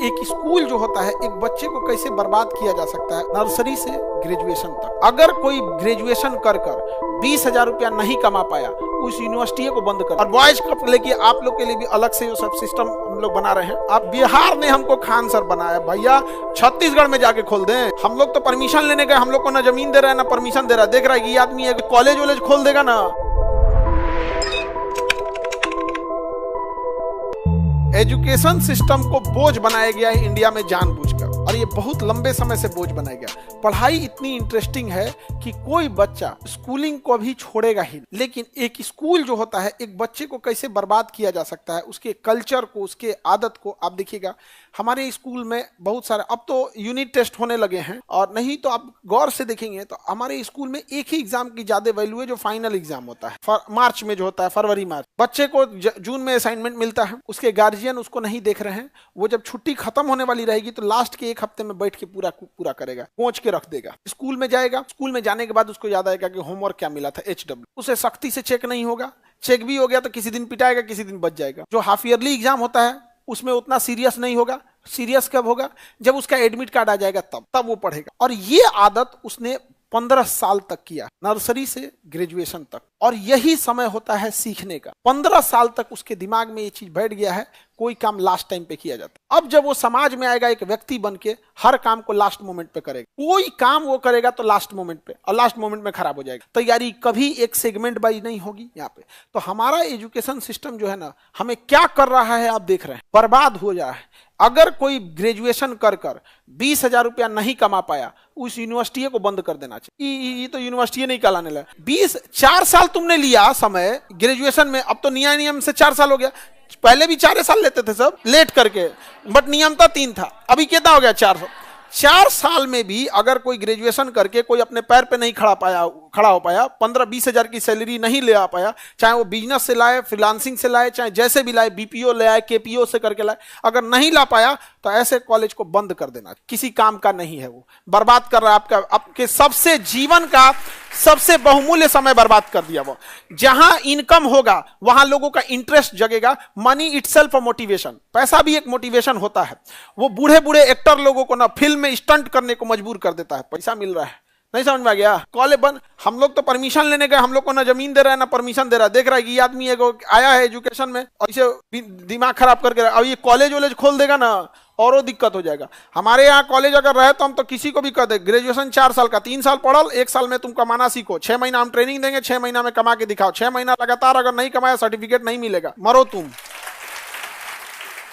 एक स्कूल जो होता है एक बच्चे को कैसे बर्बाद किया जा सकता है नर्सरी से ग्रेजुएशन तक। अगर कोई ग्रेजुएशन कर 20,000 रुपया नहीं कमा पाया, उस यूनिवर्सिटी को बंद कर। और बॉयज कप लेके आप लोग के लिए भी अलग से सब सिस्टम हम लोग बना रहे हैं। अब बिहार ने हमको खान सर बनाया, भैया छत्तीसगढ़ में जाके खोल दें। हम लोग तो परमिशन लेने गए, हम लोग को ना जमीन दे रहा है ना परमिशन दे रहा है। देख रहा है कि ये आदमी कॉलेज वॉलेज खोल देगा ना। एजुकेशन सिस्टम को बोझ बनाया गया है इंडिया में जानबूझकर, और ये बहुत लंबे समय से बोझ बनाया गया। पढ़ाई इतनी इंटरेस्टिंग है कि कोई बच्चा स्कूलिंग को भी छोड़ेगा ही, लेकिन एक स्कूल जो होता है एक बच्चे को कैसे बर्बाद किया जा सकता है, उसके कल्चर को, उसके आदत को। आप देखिएगा हमारे स्कूल में बहुत सारे, अब तो यूनिट टेस्ट होने लगे हैं, और नहीं तो आप गौर से देखेंगे तो हमारे स्कूल में एक ही एग्जाम की ज्यादा वैल्यू है जो फाइनल एग्जाम होता है मार्च में, जो होता है फरवरी मार्च। बच्चे को जून में असाइनमेंट मिलता है, उसके गार्जियन उसको नहीं देख रहे हैं। वो जब छुट्टी खत्म होने वाली रहेगी तो लास्ट के एक हफ्ते में बैठ के पूरा करेगा, पहुंच के रख देगा। स्कूल में जाएगा, स्कूल में जाने के बाद उसको याद आएगा कि होमवर्क क्या मिला था, HW। उसे सख्ती से चेक नहीं होगा, चेक भी हो गया तो किसी दिन पिटाएगा, किसी दिन बच जाएगा। जो हाफ ईयरली एग्जाम होता है उसमें उतना सीरियस नहीं होगा। सीरियस कब होगा? जब उसका एडमिट कार्ड आ जाएगा तब वो पढ़ेगा। और ये आदत उसने 15 साल तक किया, नर्सरी से ग्रेजुएशन तक। और यही समय होता है सीखने का। 15 साल तक उसके दिमाग में ये चीज बैठ गया है, कोई काम लास्ट टाइम पे किया जाता है। अब जब वो समाज में आएगा एक व्यक्ति बन के, हर काम को लास्ट मोमेंट पे करेगा। कोई काम वो करेगा तो लास्ट मोमेंट पे, और लास्ट मोमेंट में खराब हो जाएगा। तैयारी कभी एक सेगमेंट वाइज नहीं होगी यहाँ पे। तो हमारा एजुकेशन सिस्टम जो है ना, हमें क्या कर रहा है आप देख रहे हैं, बर्बाद हो जा है। अगर कोई ग्रेजुएशन कर 20,000 रुपया नहीं कमा पाया, उस यूनिवर्सिटी को बंद कर देना चाहिए। ये तो यूनिवर्सिटी नहीं कहलाने लगा। 4 साल तुमने लिया समय ग्रेजुएशन में, अब तो नियम से 4 साल हो गया। पहले भी 4 साल लेते थे सब लेट करके, बट नियम था 3 था। अभी कितना हो गया? 4 साल में भी अगर कोई ग्रेजुएशन करके कोई अपने पैर पे नहीं खड़ा हो पाया, 15-20 हजार की सैलरी नहीं ले आ पाया, चाहे वो बिजनेस से लाए, फ्रीलांसिंग से लाए, चाहे जैसे भी लाए, BPO ले आए, KPO से करके लाए, अगर नहीं ला पाया तो ऐसे कॉलेज को बंद कर देना। किसी काम का नहीं है, वो बर्बाद कर रहा है आपके सबसे जीवन का सबसे बहुमूल्य समय बर्बाद कर दिया। वो जहां इनकम होगा वहां लोगों का इंटरेस्ट जगेगा। मनी इटसेल्फ अ मोटिवेशन, पैसा भी एक मोटिवेशन होता है। वो बूढ़े बूढ़े एक्टर लोगों को ना फिल्म में स्टंट करने को मजबूर कर देता है, पैसा मिल रहा है। नहीं समझ में आ गया? कॉलेज बंद, हम लोग तो परमिशन लेने गए, हम लोग को ना जमीन दे रहा है ना परमिशन दे रहा है। देख रहा है कि ये आदमी आया है एजुकेशन में और इसे दिमाग खराब करके, अब ये कॉलेज वॉलेज खोल देगा ना और दिक्कत हो जाएगा। हमारे यहाँ कॉलेज अगर रहे तो हम तो किसी को भी कह दे, ग्रेजुएशन 4 साल का, 3 साल पढ़ल, 1 साल में तुम कमाना सीखो, 6 महीना हम ट्रेनिंग देंगे, 6 महीना में कमा के दिखाओ। 6 महीना लगातार अगर नहीं कमाया सर्टिफिकेट नहीं मिलेगा, मरो तुम।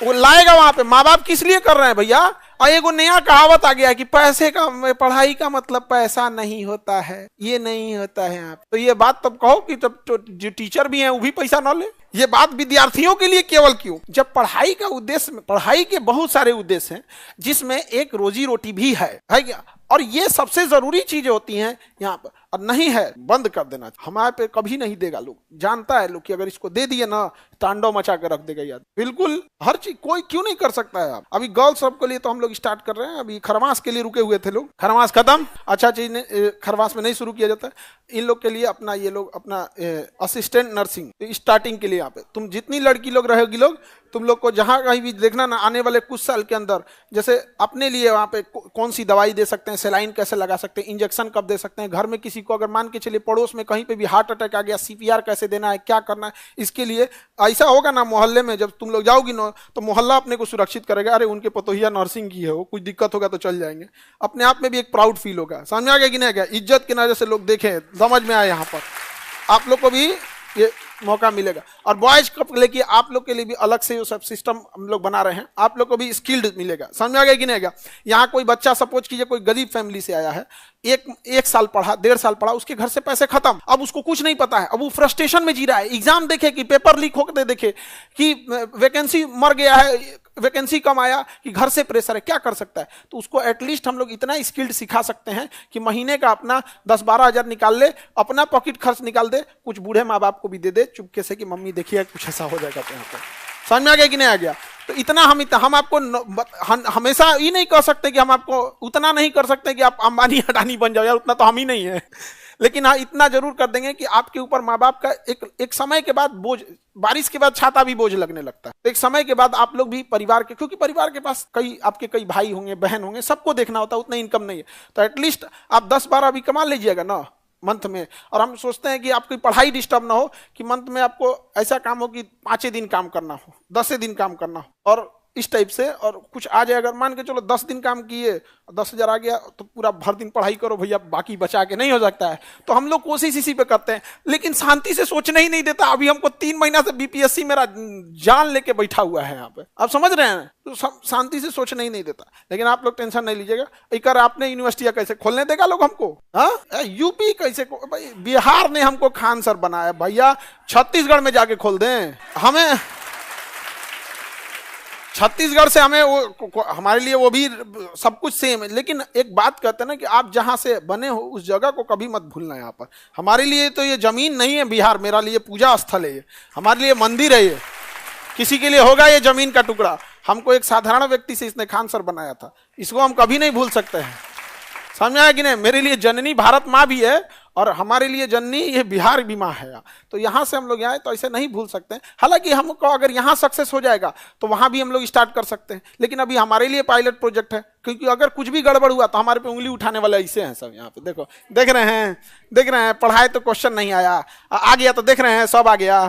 वो लाएगा वहां पे। माँ बाप किस लिए कर रहे हैं भैया? और एक नया कहावत आ गया है कि पैसे का, पढ़ाई का मतलब पैसा नहीं होता है, ये नहीं होता है यहाँ। तो ये बात तब कहो कि तब तो जो टीचर भी हैं वो भी पैसा ना ले। ये बात विद्यार्थियों के लिए केवल क्यों, जब पढ़ाई का उद्देश्य, पढ़ाई के बहुत सारे उद्देश्य हैं जिसमें एक रोजी रोटी भी है क्या? और ये सबसे जरूरी चीजें होती हैं यहाँ पर, और नहीं है बंद कर देना। हमारे पे कभी नहीं देगा, लोग जानता है लोग कि अगर इसको दे दिए ना तांडव मचा के रख देगा यार। बिल्कुल हर चीज कोई क्यों नहीं कर सकता है। आप अभी गर्ल्स सब के लिए तो हम लोग स्टार्ट कर रहे हैं। अभी खरमास के लिए रुके हुए थे लोग, खरमास खत्म, अच्छा चीज खरमास में नहीं शुरू किया जाता है। इन लोग के लिए अपना, ये लोग अपना असिस्टेंट नर्सिंग स्टार्टिंग के लिए यहाँ पे तुम जितनी लड़की लोग रहेगी लोग, तुम लोग को जहां कहीं भी देखना ना, आने वाले कुछ साल के अंदर जैसे अपने लिए वहां पे कौन सी दवाई दे सकते हैं, सलाइन कैसे लगा सकते हैं, इंजेक्शन कब दे सकते हैं, घर में किसी को अगर मान के चलिए पड़ोस में कहीं पे भी हार्ट अटैक आ गया, CPR कैसे देना है, क्या करना है, इसके लिए ऐसा होगा ना मोहल्ले में जब तुम लोग जाओगी ना तो मोहल्ला अपने को सुरक्षित करेगा। अरे उनके पतोहिया नर्सिंग की है, वो कुछ दिक्कत होगा तो चल जाएंगे। अपने आप में भी एक प्राउड फील होगा। समझ आ गया कि नहीं गया? इज्जत के नजर से लोग देखें, समझ में आए, यहाँ पर आप लोग को भी ये मौका मिलेगा। और बॉयज कप लेके आप लोग के लिए भी अलग से सब सिस्टम हम लोग बना रहे हैं, आप लोग को भी स्किल्ड मिलेगा। समझ आ गया कि नहीं गया? यहाँ कोई बच्चा सपोज कीजिए कोई गरीब फैमिली से आया है, एक साल पढ़ा, 1.5 साल पढ़ा, उसके घर से पैसे खत्म, अब उसको कुछ नहीं पता है, अब वो फ्रस्ट्रेशन में जी रहा है। एग्जाम देखे कि पेपर लीक होकर देखे कि वैकेंसी मर गया है, वैकेंसी कम आया, कि घर से प्रेशर है, क्या कर सकता है? तो उसको एटलीस्ट हम लोग इतना स्किल्ड सिखा सकते हैं कि महीने का अपना 10-12 हजार निकाल ले, अपना पॉकेट खर्च निकाल दे, कुछ बूढ़े माँ बाप को भी दे दे चुपके से कि मम्मी देखिए कुछ ऐसा हो जाएगा। तो यहाँ पर समझ में आ गया कि नहीं आ गया? तो इतना हम आपको हमेशा ये नहीं कह सकते कि हम आपको उतना नहीं कर सकते कि आप अंबानी अडानी बन जाओ यार, उतना तो हम ही नहीं है। लेकिन हाँ इतना जरूर कर देंगे कि आपके ऊपर माँ बाप का एक समय के बाद बोझ, बारिश के बाद छाता भी बोझ लगने लगता है। एक समय के बाद आप लोग भी परिवार के, क्योंकि परिवार के पास आपके कई भाई होंगे, बहन होंगे, सबको देखना होता है, उतना इनकम नहीं है, तो एटलीस्ट आप 10-12 अभी कमा लीजिएगा ना मंथ में। और हम सोचते हैं कि आपकी पढ़ाई डिस्टर्ब ना हो, कि मंथ में आपको ऐसा काम हो कि 5 दिन काम करना हो, 10 दिन काम करना हो, और इस टाइप से, और कुछ आ जाए, अगर मान के चलो 10 दिन काम किए 10,000 आ गया तो पूरा भर दिन पढ़ाई करो भैया, बाकी बचा के नहीं हो सकता है। तो हम लोग कोशिश इसी पे करते हैं, लेकिन शांति से सोचना ही नहीं देता। अभी हमको 3 महीना से बीपीएससी मेरा जान लेके बैठा हुआ है यहाँ पे, आप समझ रहे हैं, तो शांति से सोचना ही नहीं देता। लेकिन आप लोग टेंशन नहीं लीजिएगा, इकर आपने यूनिवर्सिटियां कैसे खोलने देगा लोग हमको, हाँ यूपी कैसे, भाई बिहार ने हमको खान सर बनाया भैया, छत्तीसगढ़ में जाके खोल दें हमें, छत्तीसगढ़ से हमें वो, हमारे लिए वो भी सब कुछ सेम है। लेकिन एक बात कहते हैं ना कि आप जहां से बने हो उस जगह को कभी मत भूलना। यहाँ पर हमारे लिए तो ये जमीन नहीं है बिहार, मेरा लिए पूजा स्थल है, ये हमारे लिए मंदिर है, ये किसी के लिए होगा ये जमीन का टुकड़ा। हमको एक साधारण व्यक्ति से इसने खान सर बनाया था, इसको हम कभी नहीं भूल सकते हैं, समझ आया कि नहीं। मेरे लिए जननी भारत माँ भी है और हमारे लिए जननी ये बिहार भी माँ है। तो यहाँ से हम लोग आए तो ऐसे नहीं भूल सकते हैं। हालांकि हमको अगर यहाँ सक्सेस हो जाएगा तो वहाँ भी हम लोग स्टार्ट कर सकते हैं, लेकिन अभी हमारे लिए पायलट प्रोजेक्ट है, क्योंकि अगर कुछ भी गड़बड़ हुआ तो हमारे पे उंगली उठाने वाले ऐसे हैं सब। यहाँ पे देखो, देख रहे हैं, पढ़ाए तो क्वेश्चन नहीं आया, आ गया तो देख रहे हैं सब आ गया।